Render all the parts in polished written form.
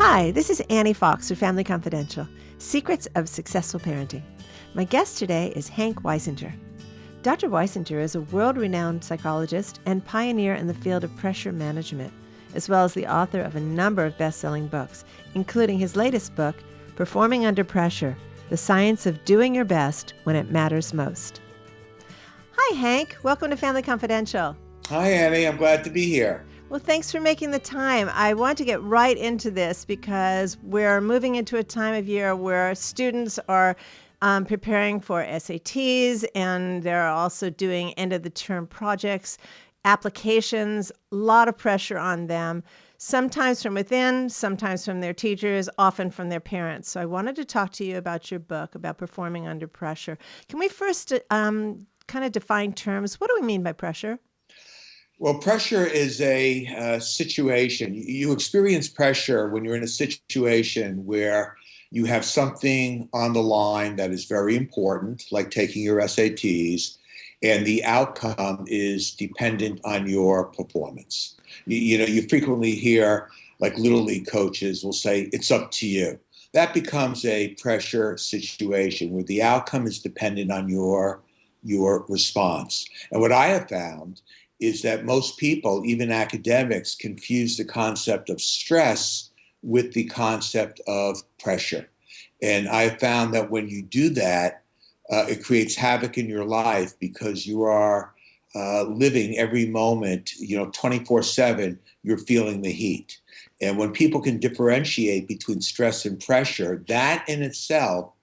Hi, this is Annie Fox with Family Confidential, Secrets of Successful Parenting. My guest today is Hank Weisinger. Dr. Weisinger is a world-renowned psychologist and pioneer in the field of pressure management, as well as the author of a number of best-selling books, including his latest book, Performing Under Pressure, The Science of Doing Your Best When It Matters Most. Hi, Hank. Welcome to Family Confidential. Hi, Annie. I'm glad to be here. Well, thanks for making the time. I want to get right into this because we're moving into a time of year where students are preparing for SATs, and they're also doing end-of-the-term projects, applications, a lot of pressure on them, sometimes from within, sometimes from their teachers, often from their parents. So I wanted to talk to you about your book, about performing under pressure. Can we first kind of define terms? What do we mean by pressure? Well, pressure is a situation. You experience pressure when you're in a situation where you have something on the line that is very important, like taking your SATs, and the outcome is dependent on your performance. You frequently hear, like Little League coaches will say, it's up to you. That becomes a pressure situation where the outcome is dependent on your response. And what I have found is that most people, even academics, confuse the concept of stress with the concept of pressure. And I found that when you do that, it creates havoc in your life because you are living every moment, 24/7, you're feeling the heat. And when people can differentiate between stress and pressure, that in itself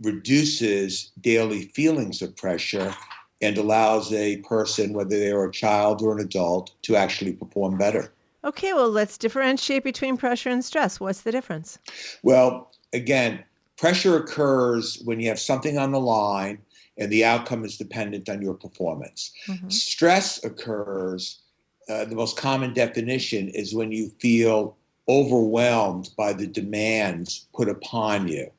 reduces daily feelings of pressure and allows a person, whether they're a child or an adult, to actually perform better. Okay, well, let's differentiate between pressure and stress. What's the difference? Well, again, pressure occurs when you have something on the line and the outcome is dependent on your performance. Mm-hmm. Stress occurs, the most common definition is when you feel overwhelmed by the demands put upon you.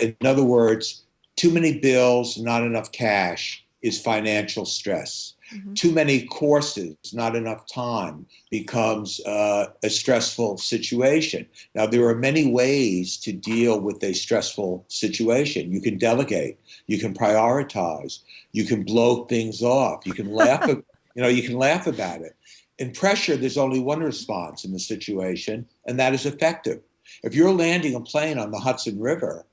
In other words, too many bills, not enough cash is financial stress. Mm-hmm. Too many courses, not enough time becomes a stressful situation. Now, there are many ways to deal with a stressful situation. You can delegate, you can prioritize, you can blow things off, you can laugh, you can laugh about it. In pressure, there's only one response in the situation, and that is effective. If you're landing a plane on the Hudson River,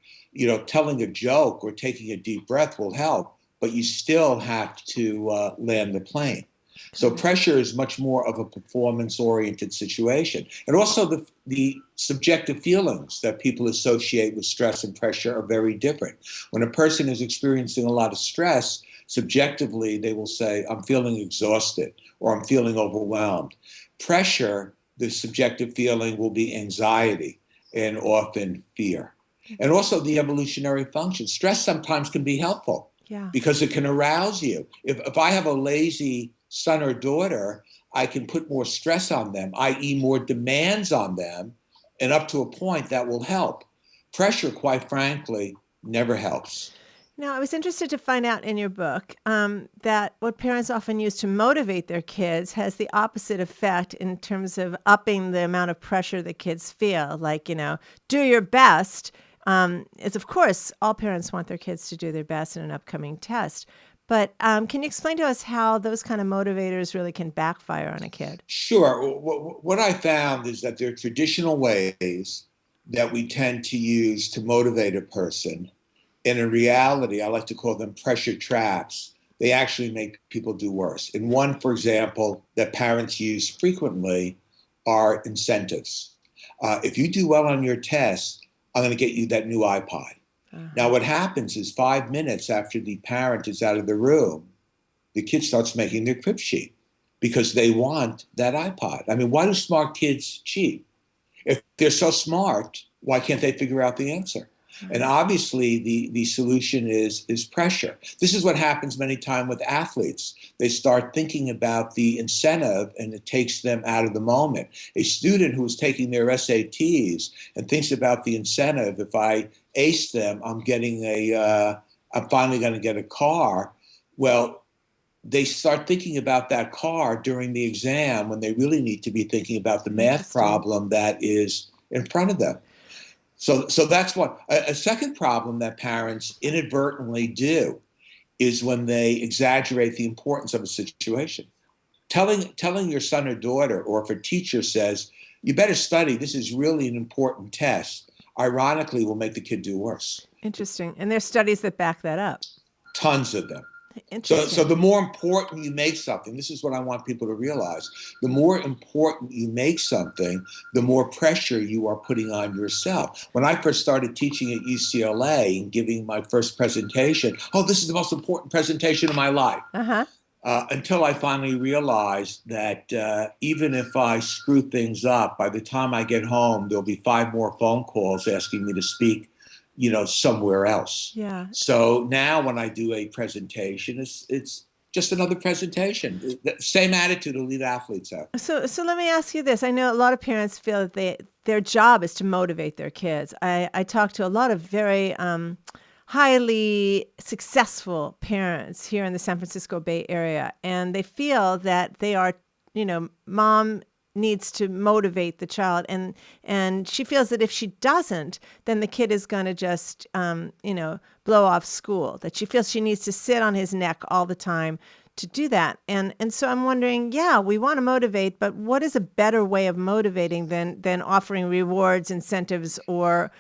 telling a joke or taking a deep breath will help, but you still have to land the plane. So pressure is much more of a performance-oriented situation. And also the subjective feelings that people associate with stress and pressure are very different. When a person is experiencing a lot of stress, subjectively, they will say, I'm feeling exhausted or I'm feeling overwhelmed. Pressure, the subjective feeling will be anxiety and often fear. And also the evolutionary function. Stress sometimes can be helpful. Yeah. Because it can arouse you. If I have a lazy son or daughter, I can put more stress on them, i.e. more demands on them, and up to a point that will help. Pressure, quite frankly, never helps. Now, I was interested to find out in your book that what parents often use to motivate their kids has the opposite effect in terms of upping the amount of pressure the kids feel. Like, do your best. It's, of course, all parents want their kids to do their best in an upcoming test. But can you explain to us how those kind of motivators really can backfire on a kid? Sure. What I found is that there are traditional ways that we tend to use to motivate a person. And in reality, I like to call them pressure traps. They actually make people do worse. And one, for example, that parents use frequently are incentives. If you do well on your test, I'm going to get you that new iPod. Uh-huh. Now, what happens is 5 minutes after the parent is out of the room, the kid starts making their crib sheet because they want that iPod. I mean, why do smart kids cheat? If they're so smart, why can't they figure out the answer? And obviously, the solution is pressure. This is what happens many times with athletes. They start thinking about the incentive, and it takes them out of the moment. A student who is taking their SATs and thinks about the incentive, if I ace them, I'm finally going to get a car. Well, they start thinking about that car during the exam when they really need to be thinking about the math problem that is in front of them. So that's what a second problem that parents inadvertently do is when they exaggerate the importance of a situation. Telling your son or daughter, or if a teacher says, you better study, this is really an important test, ironically will make the kid do worse. Interesting. And there's studies that back that up. Tons of them. Interesting. So the more important you make something, this is what I want people to realize, the more important you make something, the more pressure you are putting on yourself. When I first started teaching at UCLA and giving my first presentation, this is the most important presentation of my life. Until I finally realized that even if I screw things up, by the time I get home, there'll be 5 more phone calls asking me to speak, somewhere else. Yeah. So now when I do a presentation, it's just another presentation. The same attitude elite athletes have. So let me ask you this. I know a lot of parents feel that their job is to motivate their kids. I talk to a lot of very highly successful parents here in the San Francisco Bay Area, and they feel that they are, mom needs to motivate the child, and she feels that if she doesn't, then the kid is going to just, blow off school, that she feels she needs to sit on his neck all the time to do that. And so I'm wondering, we want to motivate, but what is a better way of motivating than offering rewards, incentives, or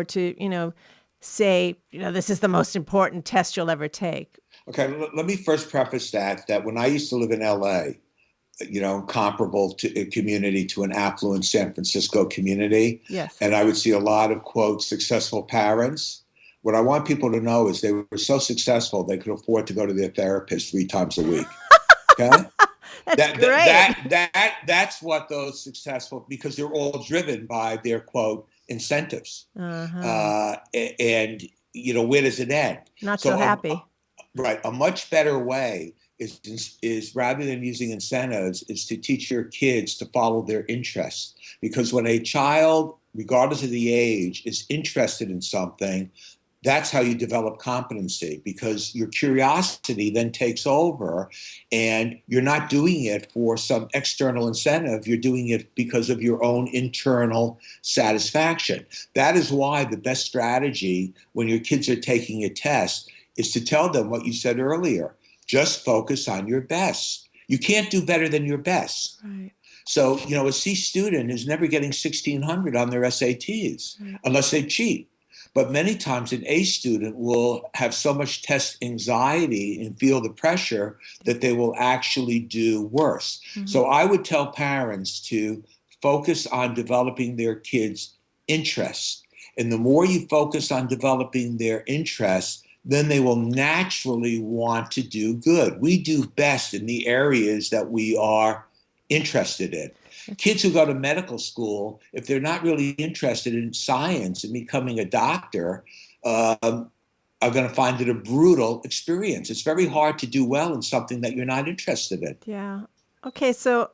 to, say, this is the most important test you'll ever take? Okay, let me first preface that when I used to live in LA, comparable to a community to an affluent San Francisco community. Yes. And I would see a lot of, quote, successful parents. What I want people to know is they were so successful they could afford to go to their therapist 3 times a week. Okay? That's great. That's what those successful, because they're all driven by their, quote, incentives. And, where does it end? Not so happy. Right. A much better way is rather than using incentives, is to teach your kids to follow their interests. Because when a child, regardless of the age, is interested in something, that's how you develop competency, because your curiosity then takes over and you're not doing it for some external incentive. You're doing it because of your own internal satisfaction. That is why the best strategy when your kids are taking a test is to tell them what you said earlier. Just focus on your best. You can't do better than your best. Right. So, a C student is never getting 1,600 on their SATs unless they cheat. But many times an A student will have so much test anxiety and feel the pressure that they will actually do worse. Mm-hmm. So I would tell parents to focus on developing their kids' interests. And the more you focus on developing their interests, then they will naturally want to do good. We do best in the areas that we are interested in. Kids who go to medical school, if they're not really interested in science and becoming a doctor, are going to find it a brutal experience. It's very hard to do well in something that you're not interested in. Yeah. Okay, so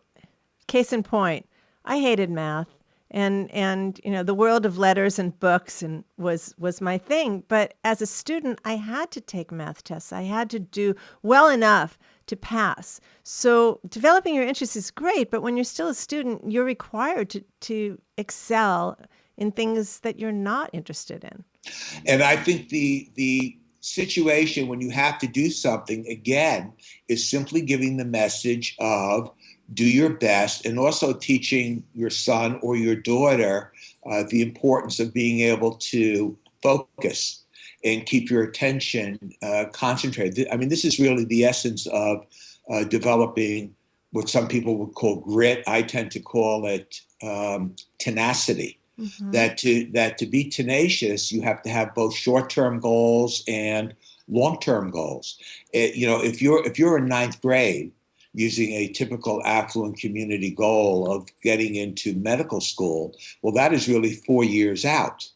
case in point, I hated math. And the world of letters and books was my thing. But as a student, I had to take math tests. I had to do well enough to pass. So developing your interest is great, but when you're still a student, you're required to excel in things that you're not interested in. And I think the situation when you have to do something, again, is simply giving the message of do your best, and also teaching your son or your daughter the importance of being able to focus and keep your attention concentrated. I mean, this is really the essence of developing what some people would call grit. I tend to call it tenacity. Mm-hmm. That to be tenacious, you have to have both short-term goals and long-term goals. If you're in 9th grade, using a typical affluent community goal of getting into medical school, well, that is really 4 years out.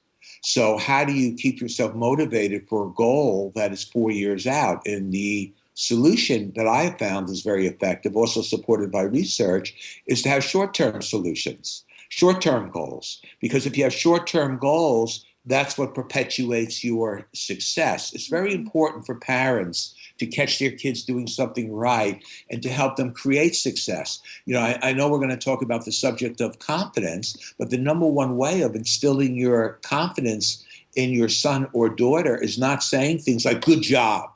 So how do you keep yourself motivated for a goal that is 4 years out? And the solution that I have found is very effective, also supported by research, is to have short-term solutions, short-term goals. Because if you have short-term goals, that's what perpetuates your success. It's very important for parents to catch their kids doing something right and to help them create success. I know we're going to talk about the subject of confidence, but the number one way of instilling your confidence in your son or daughter is not saying things like, good job,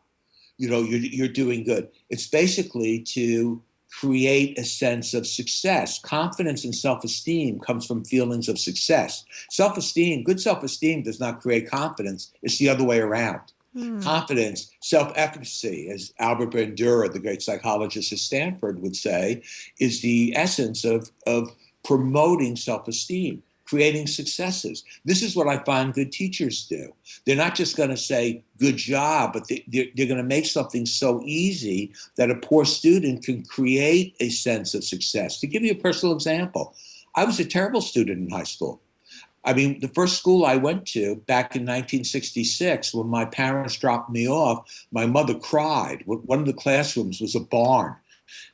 you're doing good. It's basically to create a sense of success. Confidence and self-esteem comes from feelings of success. Good self-esteem does not create confidence. It's the other way around. Confidence, self-efficacy, as Albert Bandura, the great psychologist at Stanford, would say, is the essence of promoting self-esteem, creating successes. This is what I find good teachers do. They're not just going to say, good job, but they're going to make something so easy that a poor student can create a sense of success. To give you a personal example, I was a terrible student in high school. I mean, the first school I went to back in 1966, when my parents dropped me off, my mother cried. One of the classrooms was a barn.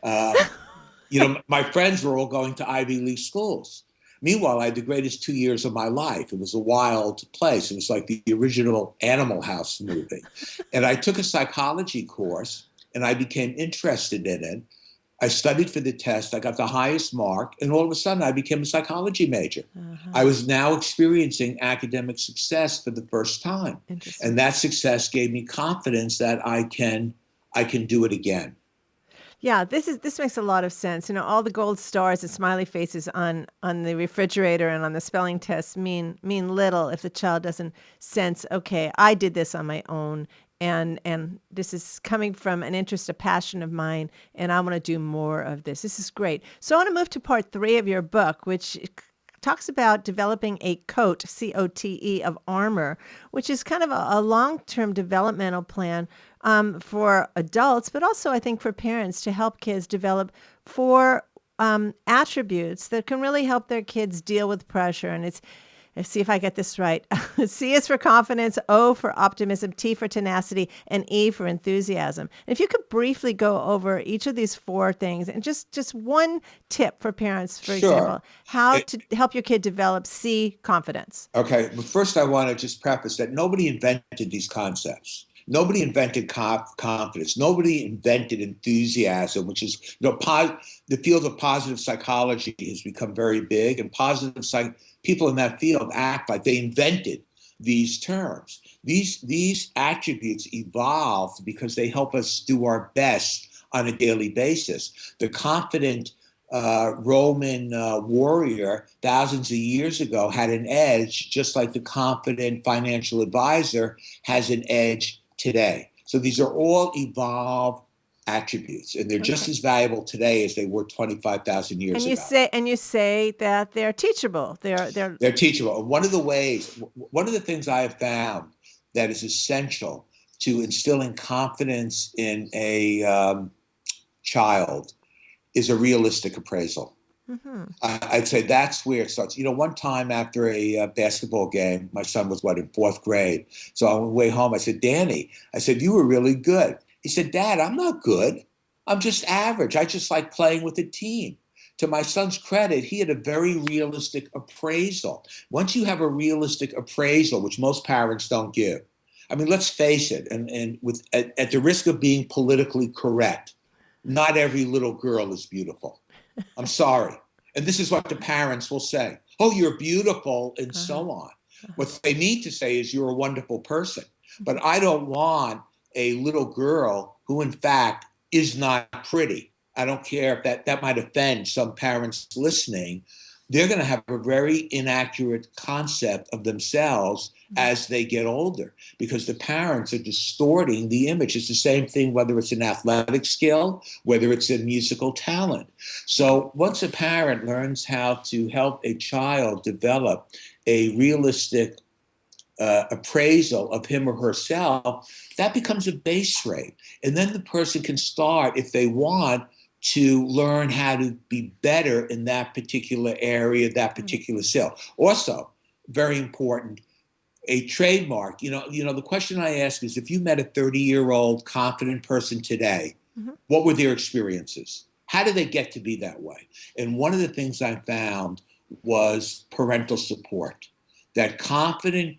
My friends were all going to Ivy League schools. Meanwhile, I had the greatest 2 years of my life. It was a wild place. It was like the original Animal House movie. And I took a psychology course, and I became interested in it. I studied for the test. I got the highest mark. And all of a sudden, I became a psychology major. I was now experiencing academic success for the first time. And that success gave me confidence that I can do it again. Yeah, this makes a lot of sense. All the gold stars and smiley faces on the refrigerator and on the spelling test mean little if the child doesn't sense, okay, I did this on my own, and this is coming from an interest, a passion of mine, and I want to do more of this. This is great. So I want to move to part 3 of your book, which talks about developing a coat, C-O-T-E, of armor, which is kind of a long-term developmental plan for adults, but also I think for parents to help kids develop 4 attributes that can really help their kids deal with pressure. And let's see if I get this right. C is for confidence, O for optimism, T for tenacity, and E for enthusiasm. And if you could briefly go over each of these 4 things and just one tip for parents, for example, how to help your kid develop C, confidence. Okay, but first I want to just preface that nobody invented these concepts. Nobody invented confidence. Nobody invented enthusiasm, which is, the field of positive psychology has become very big, and people in that field act like they invented these terms. These attributes evolved because they help us do our best on a daily basis. The confident Roman warrior thousands of years ago had an edge, just like the confident financial advisor has an edge today. So these are all evolved attributes, and they're just as valuable today as they were 25,000 years ago. You say that they're teachable. They're teachable. And one of the things I have found that is essential to instilling confidence in a child is a realistic appraisal. I'd say that's where it starts. One time after a basketball game, my son was in 4th grade. So on the way home, I said, Danny, you were really good. He said, Dad, I'm not good. I'm just average. I just like playing with a team. To my son's credit, he had a very realistic appraisal. Once you have a realistic appraisal, which most parents don't give, I mean, let's face it, and at the risk of being politically correct, not every little girl is beautiful. I'm sorry. And this is what the parents will say. Oh, you're beautiful, and so on. What they need to say is you're a wonderful person. But I don't want a little girl who, in fact, is not pretty. I don't care if that might offend some parents listening. They're going to have a very inaccurate concept of themselves as they get older, because the parents are distorting the image. It's the same thing whether it's an athletic skill, whether it's a musical talent. So once a parent learns how to help a child develop a realistic appraisal of him or herself, that becomes a base rate. And then the person can start, if they want, to learn how to be better in that particular area, that particular skill. Also, very important, a trademark. The question I ask is, if you met a 30-year-old confident person today, what were their experiences? How did they get to be that way? And one of the things I found was parental support, that confident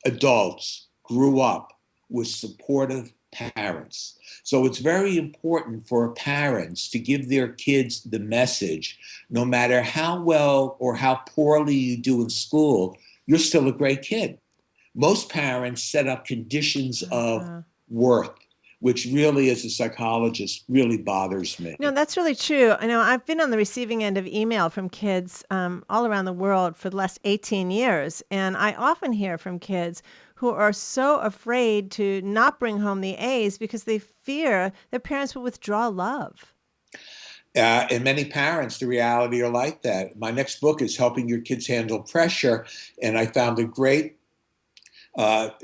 adults grew up with supportive parents. So it's very important for parents to give their kids the message, no matter how well or how poorly you do in school, you're still a great kid. Most parents set up conditions of worth, which really, as a psychologist, really bothers me. No, that's really true. I know I've been on the receiving end of email from kids all around the world for the last 18 years. And I often hear from kids who are so afraid to not bring home the A's because they fear their parents will withdraw love. And many parents, the reality are like that. My next book is Helping Your Kids Handle Pressure. And I found a great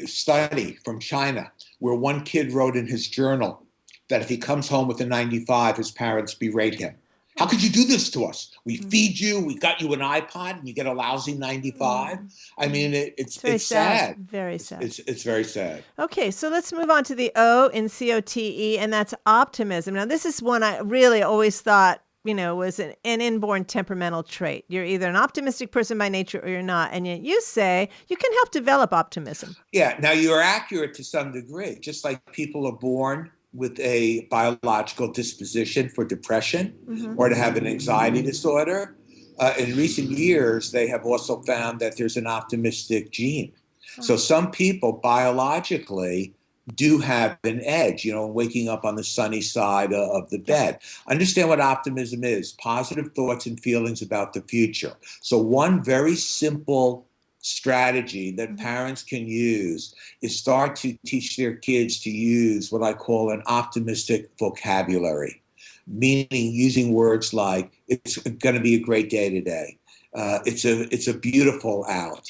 study from China where one kid wrote in his journal that if he comes home with a 95, his parents berate him. How could you do this to us? We feed you, we got you an iPod, and you get a lousy 95. I mean, it's sad. Very sad. It's very sad. Okay, so let's move on to the O in COTE, and that's optimism. Now, this is one I really always thought, was an inborn temperamental trait. You're either an optimistic person by nature or you're not. And yet you say you can help develop optimism. Yeah, now you're accurate to some degree. Just like people are born with a biological disposition for depression or to have an anxiety disorder. In recent years, they have also found that there's an optimistic gene. So some people biologically do have an edge, waking up on the sunny side of the bed. Understand what optimism is: positive thoughts and feelings about the future. So one very simple strategy that parents can use is start to teach their kids to use what I call an optimistic vocabulary, meaning using words like, it's going to be a great day today. It's a beautiful out.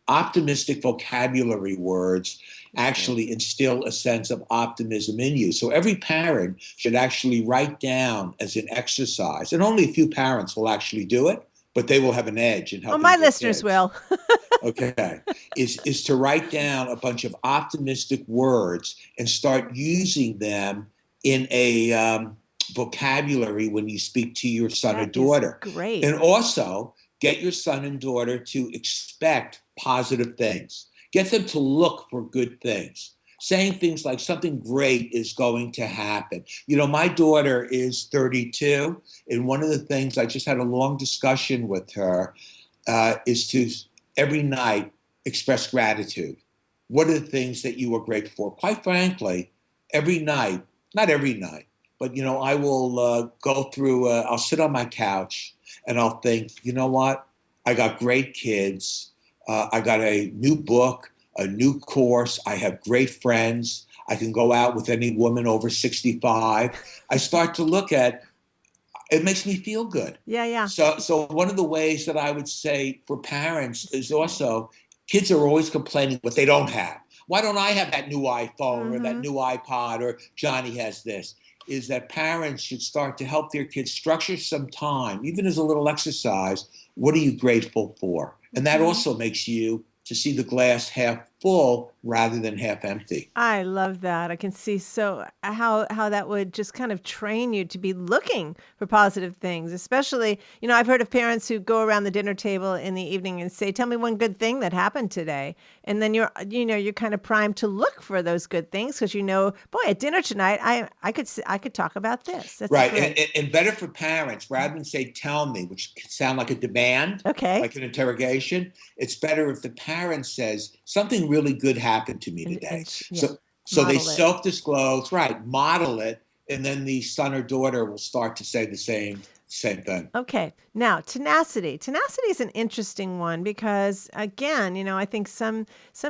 Optimistic vocabulary words actually instill a sense of optimism in you. So every parent should actually write down as an exercise, and only a few parents will actually do it, but they will have an edge in helping. Well, my listeners will. Okay, is to write down a bunch of optimistic words and start using them in a vocabulary when you speak to your son or daughter. Great. And also get your son and daughter to expect positive things. Get them to look for good things. Saying things like something great is going to happen. My daughter is 32, and one of the things, I just had a long discussion with her, is to every night express gratitude. What are the things that you are grateful for? Quite frankly, every night, not every night, but I will go through, I'll sit on my couch and I'll think, you know what? I got great kids. I got a new book, a new course. I have great friends. I can go out with any woman over 65. I start to look at, it makes me feel good. Yeah. So one of the ways that I would say for parents is also, kids are always complaining what they don't have. Why don't I have that new iPhone or that new iPod, or Johnny has this? Is that parents should start to help their kids structure some time, even as a little exercise. What are you grateful for? And that also makes you to see the glass half full rather than half empty. I love that. I can see how that would just kind of train you to be looking for positive things, especially, I've heard of parents who go around the dinner table in the evening and say, tell me one good thing that happened today. And then you're kind of primed to look for those good things because boy, at dinner tonight, I could talk about this. That's right. And better for parents, rather than say, tell me, which can sound like a demand, like an interrogation, it's better if the parent says, something really good happened to me today. So they self-disclose, right, model it, and then the son or daughter will start to say the same thing. Okay. Now, tenacity. Tenacity is an interesting one because, again, I think some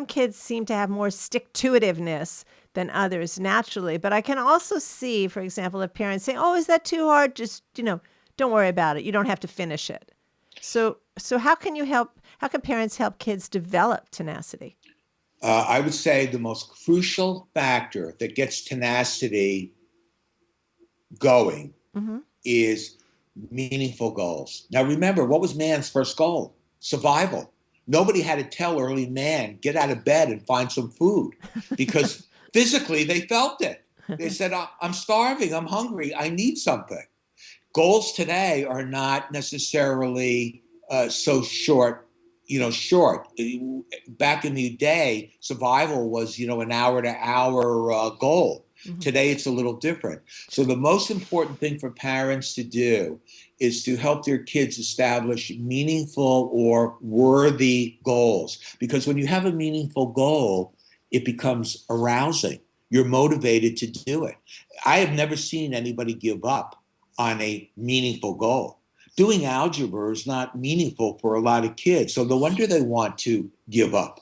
kids seem to have more stick-to-itiveness than others naturally. But I can also see, for example, if parents say, oh, is that too hard? Just, don't worry about it. You don't have to finish it. So how can parents help kids develop tenacity? I would say the most crucial factor that gets tenacity going is meaningful goals. Now, remember, what was man's first goal? Survival. Nobody had to tell early man, get out of bed and find some food, because physically they felt it. They said, I'm starving, I'm hungry, I need something. Goals today are not necessarily so short, short. Back in the day, survival was, an hour to hour goal. Mm-hmm. Today, it's a little different. So the most important thing for parents to do is to help their kids establish meaningful or worthy goals. Because when you have a meaningful goal, it becomes arousing. You're motivated to do it. I have never seen anybody give up on a meaningful goal. Doing algebra is not meaningful for a lot of kids. So no wonder they want to give up.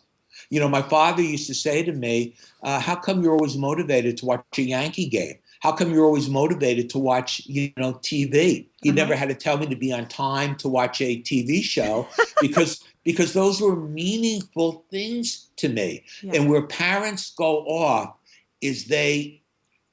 My father used to say to me, how come you're always motivated to watch a Yankee game? How come you're always motivated to watch, TV? He never had to tell me to be on time to watch a TV show because those were meaningful things to me. Yeah. And where parents go off is they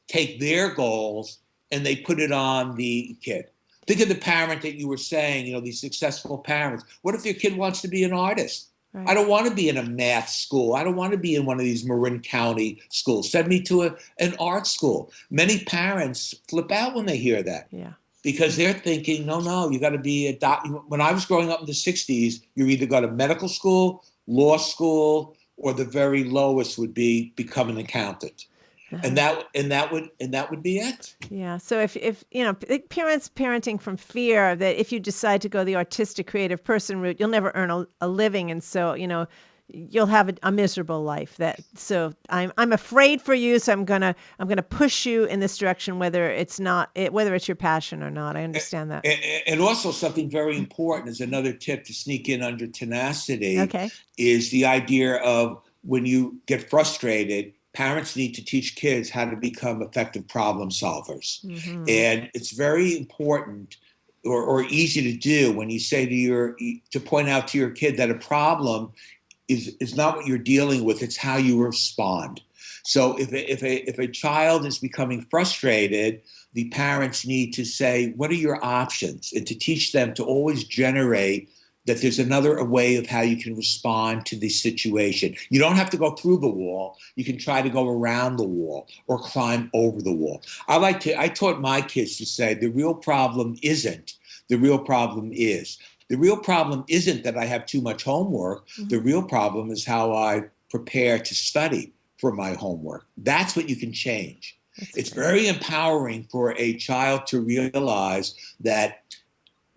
take their goals and they put it on the kid. Think of the parent that you were saying, these successful parents. What if your kid wants to be an artist? Right. I don't want to be in a math school. I don't want to be in one of these Marin County schools. Send me to an art school. Many parents flip out when they hear that. Yeah. Because they're thinking, no, you got to be a doctor. When I was growing up in the 60s, you either go to medical school, law school, or the very lowest would be become an accountant. And that would be it. Yeah. So if parents parenting from fear that if you decide to go the artistic creative person route, you'll never earn a living, and so you'll have a miserable life. So I'm afraid for you, so I'm gonna push you in this direction, whether it's your passion or not. I understand that. And also something very important is another tip to sneak in under tenacity. Okay. Is the idea of when you get frustrated. Parents need to teach kids how to become effective problem solvers. Mm-hmm. And it's very important or easy to do when you say to point out to your kid that a problem is not what you're dealing with, it's how you respond. So if a child is becoming frustrated, the parents need to say, what are your options? And to teach them to always generate that there's another way of how you can respond to the situation. You don't have to go through the wall. You can try to go around the wall or climb over the wall. I taught my kids to say the real problem isn't, the real problem is. The real problem isn't that I have too much homework. Mm-hmm. The real problem is how I prepare to study for my homework. That's what you can change. It's very empowering for a child to realize that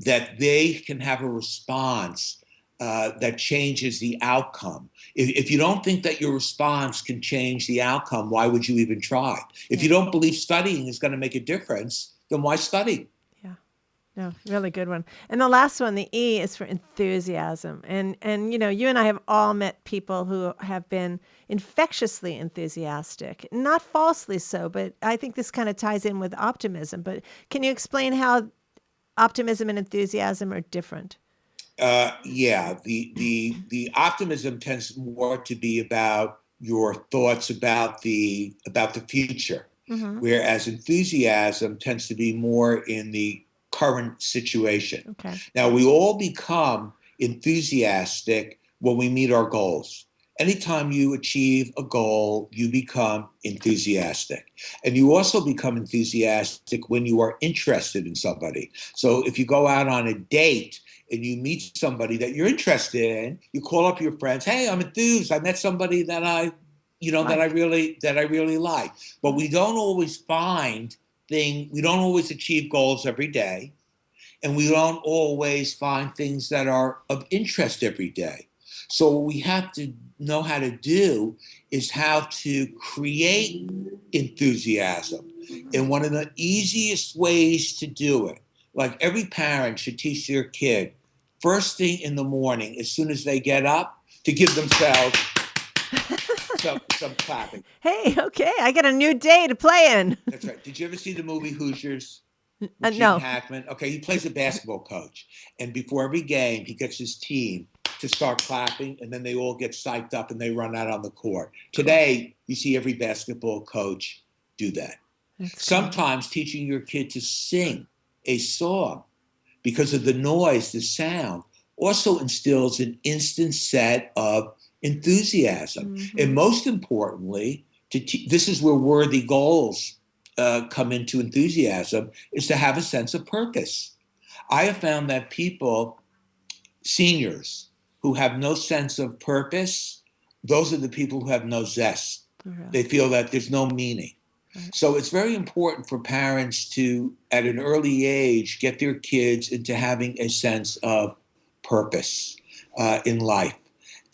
they can have a response that changes the outcome. If you don't think that your response can change the outcome, why would you even try? If you don't believe studying is going to make a difference, then why study? Yeah, no, really good one. And the last one, the E, is for enthusiasm. And you and I have all met people who have been infectiously enthusiastic, not falsely so, but I think this kind of ties in with optimism. But can you explain how optimism and enthusiasm are different? Yeah, the optimism tends more to be about your thoughts about the future, mm-hmm. whereas enthusiasm tends to be more in the current situation. Okay. Now, we all become enthusiastic when we meet our goals. Anytime you achieve a goal, you become enthusiastic. And you also become enthusiastic when you are interested in somebody. So if you go out on a date and you meet somebody that you're interested in, you call up your friends, hey, I'm enthused. I met somebody that I really like. But we don't always we don't always achieve goals every day. And we don't always find things that are of interest every day. So what we have to know how to do is how to create enthusiasm. And one of the easiest ways to do it, like every parent should teach their kid, first thing in the morning, as soon as they get up, to give themselves some clapping. Hey, okay, I got a new day to play in. That's right. Did you ever see the movie Hoosiers? No. Hackman. Okay, he plays a basketball coach. And before every game, he gets his team to start clapping, and then they all get psyched up and they run out on the court. Today, you see every basketball coach do that. Sometimes teaching your kid to sing a song because of the noise, the sound, also instills an instant set of enthusiasm. Mm-hmm. And most importantly, this is where worthy goals come into enthusiasm, is to have a sense of purpose. I have found that seniors, who have no sense of purpose, those are the people who have no zest. Really? They feel that there's no meaning. Right. So it's very important for parents to, at an early age, get their kids into having a sense of purpose in life.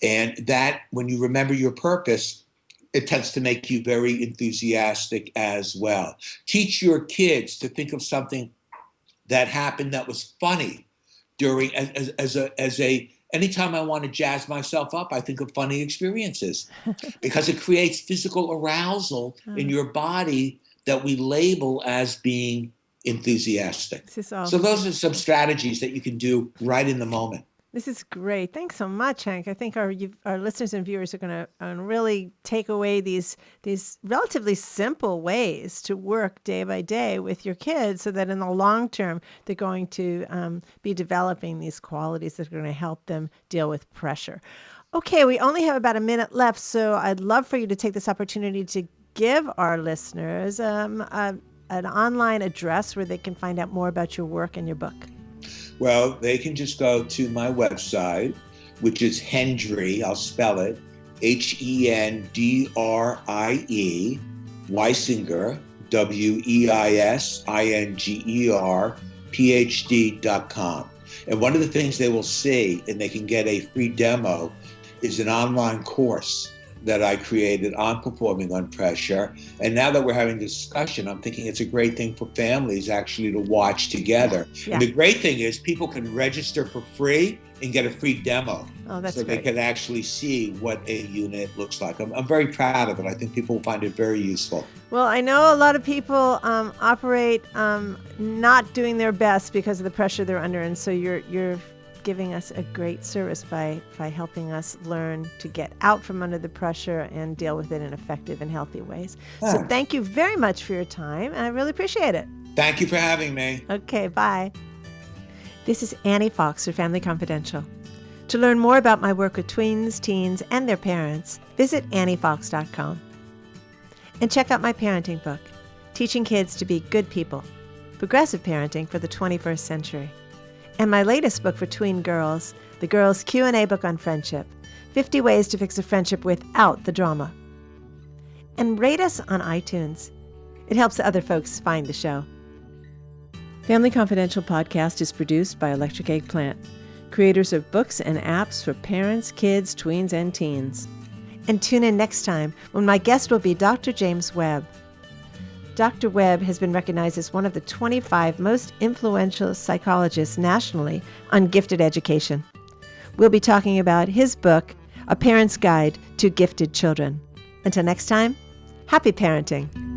And that, when you remember your purpose, it tends to make you very enthusiastic as well. Teach your kids to think of something that happened that was funny during, anytime I want to jazz myself up, I think of funny experiences because it creates physical arousal in your body that we label as being enthusiastic. So those are some strategies that you can do right in the moment. This is great. Thanks so much, Hank. I think our listeners and viewers are going to really take away these relatively simple ways to work day by day with your kids so that in the long term, they're going to be developing these qualities that are going to help them deal with pressure. Okay, we only have about a minute left, so I'd love for you to take this opportunity to give our listeners an online address where they can find out more about your work and your book. Well, they can just go to my website, which is Hendrie, I'll spell it, Hendrie, Weisinger, Weissinger, PhD.com. And one of the things they will see, and they can get a free demo, is an online course that I created on performing under pressure. And now that we're having this discussion, I'm thinking it's a great thing for families actually to watch together. Yeah. And the great thing is people can register for free and get a free demo. Oh, that's so great. They can actually see what a unit looks like. I'm very proud of it. I think people will find it very useful. Well, I know a lot of people operate not doing their best because of the pressure they're under. And so you're giving us a great service by helping us learn to get out from under the pressure and deal with it in effective and healthy ways. So thank you very much for your time. I really appreciate it. Thank you for having me. Okay, bye. This is Annie Fox for Family Confidential. To learn more about my work with tweens, teens, and their parents, visit anniefox.com. And check out my parenting book, Teaching Kids to Be Good People, Progressive Parenting for the 21st Century. And my latest book for tween girls, the Girls' Q&A book on friendship, 50 Ways to Fix a Friendship Without the Drama. And rate us on iTunes. It helps other folks find the show. Family Confidential podcast is produced by Electric Eggplant, creators of books and apps for parents, kids, tweens, and teens. And tune in next time when my guest will be Dr. James Webb. Dr. Webb has been recognized as one of the 25 most influential psychologists nationally on gifted education. We'll be talking about his book, A Parent's Guide to Gifted Children. Until next time, happy parenting.